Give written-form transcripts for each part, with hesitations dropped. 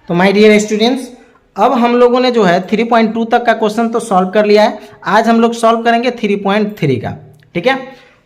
तो my dear students, अब हम लोगों ने जो है 3.2 तक का क्वेश्चन तो सॉल्व कर लिया है। आज हम लोग सॉल्व करेंगे 3.3 का। ठीक है,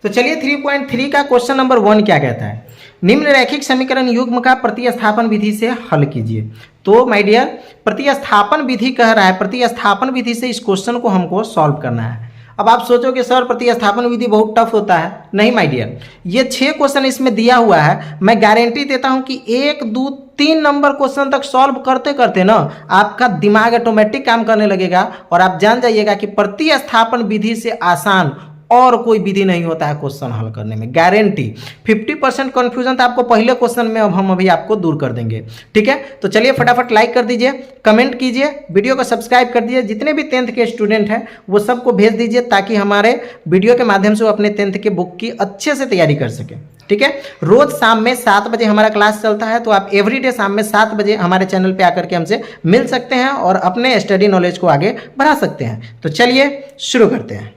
तो चलिए 3.3 का क्वेश्चन नंबर 1 क्या कहता है, निम्न रैखिक समीकरण युग्म का प्रतिस्थापन विधि से हल कीजिए। तो माय डियर, प्रतिस्थापन विधि कह रहा है, प्रतिस्थापन विधि से इस क्वेश्चन को हमको सॉल्व करना है। अब आप सोचोगे सर प्रतिस्थापन विधि बहुत टफ होता है। नहीं माय डियर, ये 6 क्वेश्चन इसमें दिया हुआ है। मैं गारंटी देता हूं कि 1, 2, 3 नंबर क्वेश्चन तक सॉल्व करते करते ना आपका दिमाग ऑटोमेटिक काम करने लगेगा और आप जान जाइएगा कि प्रतिस्थापन विधि से आसान और कोई विधि नहीं होता है क्वेश्चन हल करने में। गारंटी 50% कंफ्यूजन तो आपको पहले क्वेश्चन में अब हम अभी आपको दूर कर देंगे। ठीक है, तो चलिए फटाफट लाइक कर दीजिए, कमेंट कीजिए, वीडियो को सब्सक्राइब कर दीजिए। जितने भी 10th के स्टूडेंट हैं वो सबको भेज दीजिए ताकि हमारे वीडियो के माध्यम से वो अपने 10th के बुक की अच्छे से तैयारी कर सके। ठीक है, रोज शाम में 7 बजे हमारा क्लास चलता है, तो आप एवरीडे शाम में 7 बजे हमारे चैनल पे आकर के हमसे मिल सकते हैं और अपने स्टडी नॉलेज को आगे बढ़ा सकते हैं। तो चलिए शुरू करते हैं।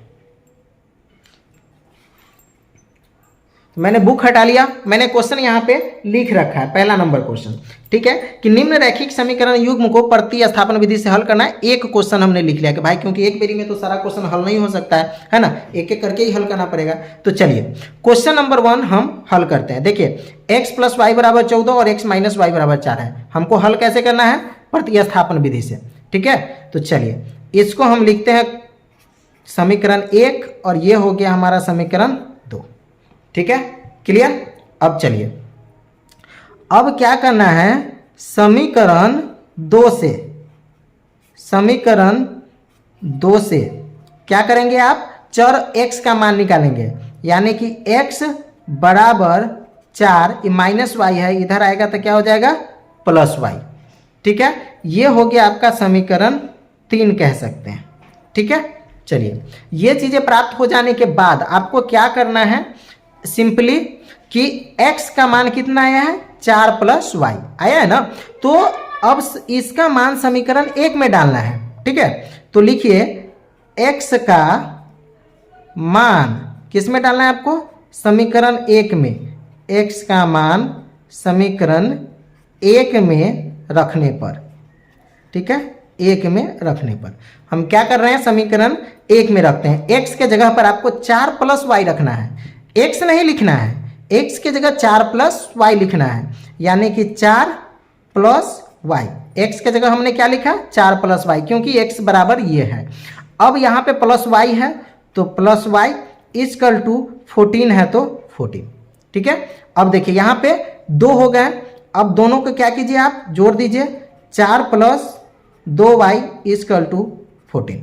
मैंने बुक हटा लिया, मैंने क्वेश्चन यहाँ पे लिख रखा है, पहला नंबर क्वेश्चन। ठीक है, कि निम्न रैखिक समीकरण युग्म को प्रतिस्थापन विधि से हल करना है। एक क्वेश्चन हमने लिख लिया कि भाई क्योंकि एक बेरी में तो सारा क्वेश्चन हल नहीं हो सकता है ना, एक एक करके ही हल करना पड़ेगा। तो चलिए क्वेश्चन नंबर 1 हम हल करते हैं। देखिए x + y = 14 और x - y = 4 है। हमको हल कैसे करना है? प्रतिस्थापन विधि से। ठीक है, तो चलिए इसको हम लिखते हैं समीकरण 1 और ये हो गया हमारा समीकरण 2। ठीक है, क्लियर। अब चलिए अब क्या करना है, समीकरण 2 से क्या करेंगे आप, चर x का मान निकालेंगे। यानी कि x = 4, ये -y है, इधर आएगा तो क्या हो जाएगा +y। ठीक है, ये हो गया आपका समीकरण 3 कह सकते हैं। ठीक है, चलिए ये चीजें प्राप्त हो जाने के बाद आपको क्या करना है, सिंपली कि x का मान कितना आया है, 4 + y आया है ना। तो अब इसका मान समीकरण 1 में डालना है। ठीक है, तो लिखिए x का मान किस में डालना है आपको, समीकरण 1 में। x का मान समीकरण 1 में रखने पर, ठीक है, 1 में रखने पर हम क्या कर रहे हैं, समीकरण 1 में रखते हैं। x के जगह पर आपको 4 + y रखना है, x नहीं लिखना है, x के जगह 4 + y लिखना है। यानी कि 4 + y, x के जगह हमने क्या लिखा, 4 + y, क्योंकि x बराबर ये है। अब यहाँ पे +y है तो +y = 14 है तो 14। ठीक है, अब देखिए यहाँ पे 2 हो गए। अब दोनों को क्या कीजिए, आप जोड़ दीजिए, 4 + 2y = 14।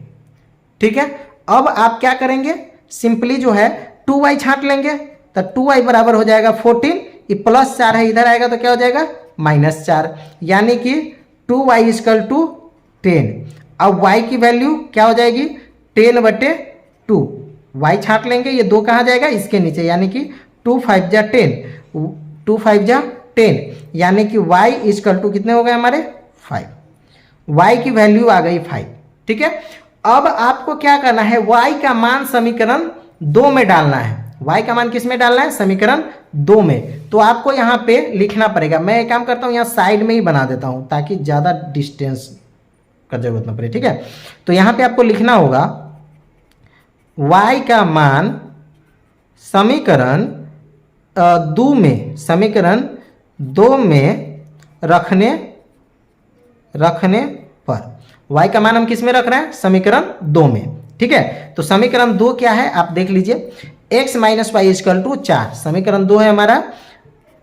ठीक है, अब आप क्या करेंगे, सिंपली जो है 2y छांट लेंगे तो 2y बराबर हो जाएगा 14, ये +4 है, इधर आएगा तो क्या हो जाएगा -4। यानी कि 2y = 10। अब y की वैल्यू क्या हो जाएगी, 10/2। y छांट लेंगे, ये 2 कहाँ जाएगा, इसके नीचे। यानी कि 2 × 5 = 10, 2 × 5 = 10। यानी कि y = कितने हो गए हमारे, 5। y की वैल्यू आ गई 5। ठीक है, अब आपको क्या करना है, y का मान समीकरण 2 में डालना है। y का मान किस में डालना है, समीकरण 2 में। तो आपको यहाँ पे लिखना पड़ेगा, मैं एक काम करता हूँ यहाँ साइड में ही बना देता हूँ ताकि ज़्यादा डिस्टेंस का जरूरत ना पड़े। ठीक है, तो यहाँ पे आपको लिखना होगा y का मान समीकरण 2 में, समीकरण 2 में रखने पर। y का मान हम किस में रख रहे हैं, समीकरण 2 में। ठीक है, तो समीकरण 2 क्या है आप देख लीजिए, x - y = 4। समीकरण 2 है हमारा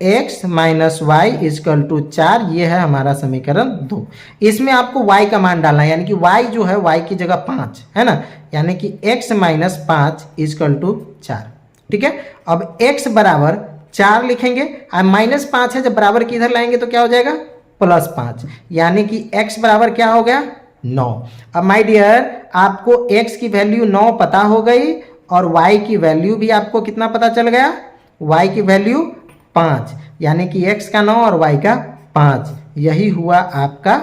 x - y = 4, ये है हमारा समीकरण 2। इसमें आपको y का मान डालना है, यानी कि y जो है y की जगह 5 है ना, यानी कि x - 5 = 4। ठीक है, अब x बराबर 4 लिखेंगे, और -5 है, जब बराबर की इधर लाएंगे तो क्या हो जाएगा +5। यानी कि x बराबर क्या हो गया, 9। अब माय डियर आपको x की वैल्यू 9 पता हो गई और y की वैल्यू भी आपको कितना पता चल गया, y की वैल्यू 5। यानी कि x का 9 और y का 5, यही हुआ आपका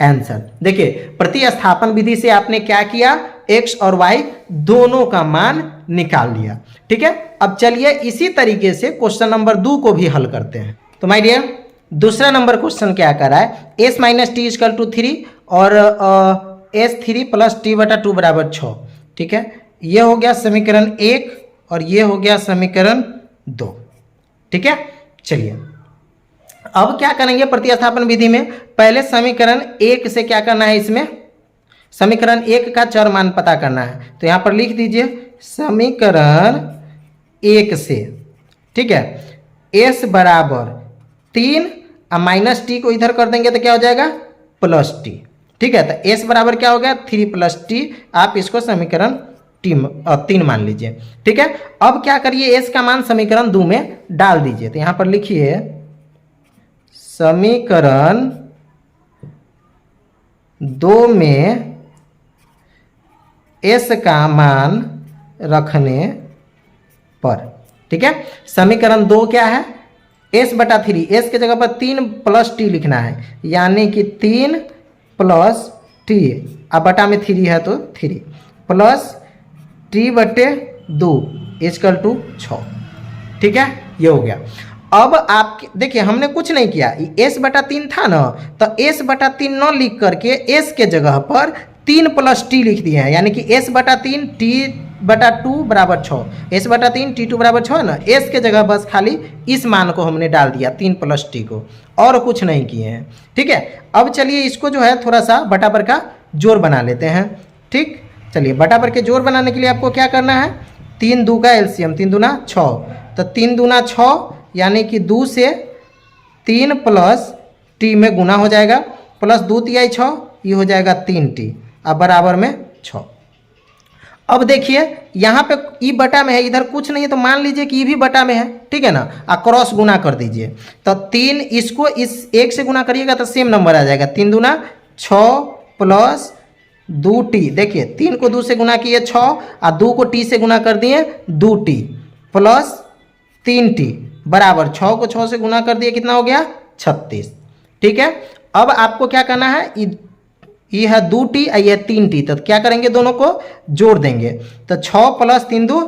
आंसर। देखिए प्रतिस्थापन विधि से आपने क्या किया, x और y दोनों का मान निकाल लिया। ठीक है, अब चलिए इसी तरीके से क्वेश्चन नंबर 2 को भी हल करते हैं। तो माय डियर दूसरा नंबर क्वेश्चन क्या कर रहा है, S minus T is equal to 3 और एस 3 प्लस टी बटा 2 बराबर 6। ठीक है, ये हो गया समीकरण 1 और ये हो गया समीकरण 2। ठीक है, चलिए अब क्या करेंगे प्रतिस्थापन विधि में, पहले समीकरण 1 से क्या करना है, इसमें समीकरण 1 का चर मान पता करना है। तो यहां पर लिख दीजिए समीकरण 1 से, ठीक है, s बराबर 3 और माइनस टी को इधर कर देंगे तो क्या हो जाएगा प्लस टी। ठीक है, तो s बराबर क्या हो गया 3 प्लस टी, आप इसको समीकरण 3 मान लीजिए। ठीक है, अब क्या करिए s का मान समीकरण 2 में डाल दीजिए। तो यहां पर लिखिए समीकरण 2 में s का मान रखने पर, ठीक है, समीकरण 2 क्या है, s बटा 3, s के जगह पर 3 प्लस टी लिखना है, यानी कि 3 प्लस टी, अब बटा में 3 है तो 3 प्लस टी बटे 2 इजकल टू 6। ठीक है, ये हो गया। अब आप देखिए हमने कुछ नहीं किया, s बटा 3 था ना, तो s बटा 3 न लिख करके s के जगह पर 3 प्लस टी लिख दिए हैं, यानी कि s बटा 3 टी बटा 2 बराबर 6, s बटा 3 टी 2 बराबर 6 है ना, s के जगह बस खाली इस मान को हमने डाल दिया 3 प्लस टी को, और कुछ नहीं किए हैं। ठीक है, अब चलिए इसको जो है थोड़ा सा बटाबर का जोड़ बना लेते हैं। ठीक, चलिए बटाबर के जोड़ बनाने के लिए आपको क्या करना है, 3 2 का एलसीएम, 3 दूना 6, तो 3 दूना 6 यानी कि 2 से 3 प्लस टी में गुना हो जाएगा, प्लस 2 तिहाई 6, ये हो जाएगा 3 टी, अब बराबर में 6। अब देखिए यहाँ पे ई बटा में है, इधर कुछ नहीं है तो मान लीजिए कि ये भी बटा में है। ठीक है ना, क्रॉस गुना कर दीजिए, तो 3 इसको इस 1 से गुना करिएगा तो सेम नंबर आ जाएगा, 3 दूना 6 प्लस 2 टी, देखिए 3 को 2 से गुना किए 6 और 2 को टी से गुना कर दिए 2 टी प्लस 3 टी बराबर 6 को 6 से गुना कर दिए, कितना हो गया 36। ठीक है, अब आपको क्या करना है, ये है 2 टी और ये 3 टी, तो क्या करेंगे दोनों को जोड़ देंगे, तो 6 प्लस 3 2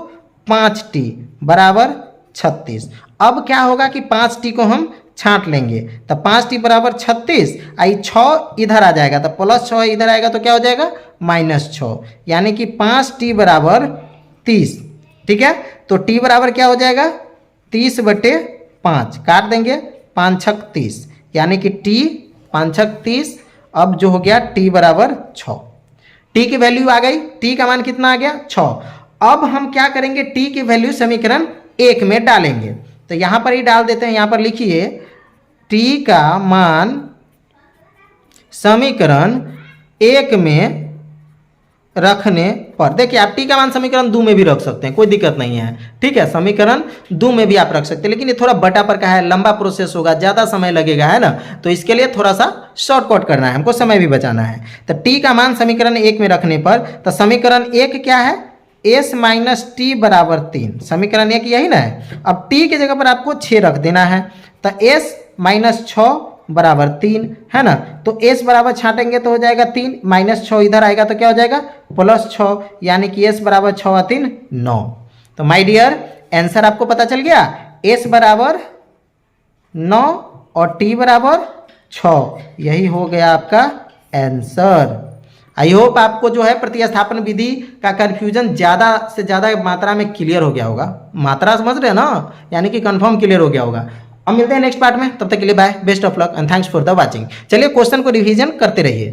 5 टी बराबर 36। अब क्या होगा कि 5 टी को हम छांट लेंगे, तो 5 टी बराबर 36, आई 6 इधर आ जाएगा, तो प्लस 6 इधर आएगा तो क्या हो जाएगा -6, यानी कि 5 टी बराबर 30। ठीक है, तो टी बराबर क्या हो जाएगा 30 बटे 5, काट देंगे 5 छक 30, यानी कि टी 5 छक 30, अब जो हो गया टी बराबर 6। टी की वैल्यू आ गई, टी का मान कितना आ गया 6। अब हम क्या करेंगे, टी की वैल्यू समीकरण 1 में डालेंगे, तो यहां पर ही डाल देते हैं। यहां पर लिखिए टी का मान समीकरण 1 में रखने पर, देखिए आप टी का मान समीकरण 2 में भी रख सकते हैं, कोई दिक्कत नहीं है। ठीक है, समीकरण 2 में भी आप रख सकते हैं, लेकिन ये थोड़ा बटा पर का है, लंबा प्रोसेस होगा, ज़्यादा समय लगेगा, है ना, तो इसके लिए थोड़ा सा शॉर्टकट करना है, हमको समय भी बचाना है। तो टी का मान समीकरण 1 में रखने पर, तो समीकरण 1 क्या है, s माइनस टी बराबर 3, समीकरण 1 यही ना है। अब टी की जगह पर आपको 6 रख देना है, तो s माइनस 6 बराबर 3, है ना, तो s बराबर छाटेंगे तो हो जाएगा 3, -6 इधर आएगा तो क्या हो जाएगा +6, यानी कि s बराबर 6 और 3 9। तो माय डियर आंसर आपको पता चल गया, s बराबर 9 और t बराबर 6, यही हो गया आपका आंसर। आई होप आपको जो है प्रतिस्थापन विधि का कन्फ्यूजन ज़्यादा से ज़्यादा मात्रा में क्लियर हो गया होगा, मात्रा समझ रहे हैं ना, यानी कि कंफर्म क्लियर हो गया होगा। अब मिलते हैं नेक्स्ट पार्ट में, तब तक के लिए bye, best of luck and thanks for the watching. चलिए क्वेश्चन को रिवीजन करते रहिए।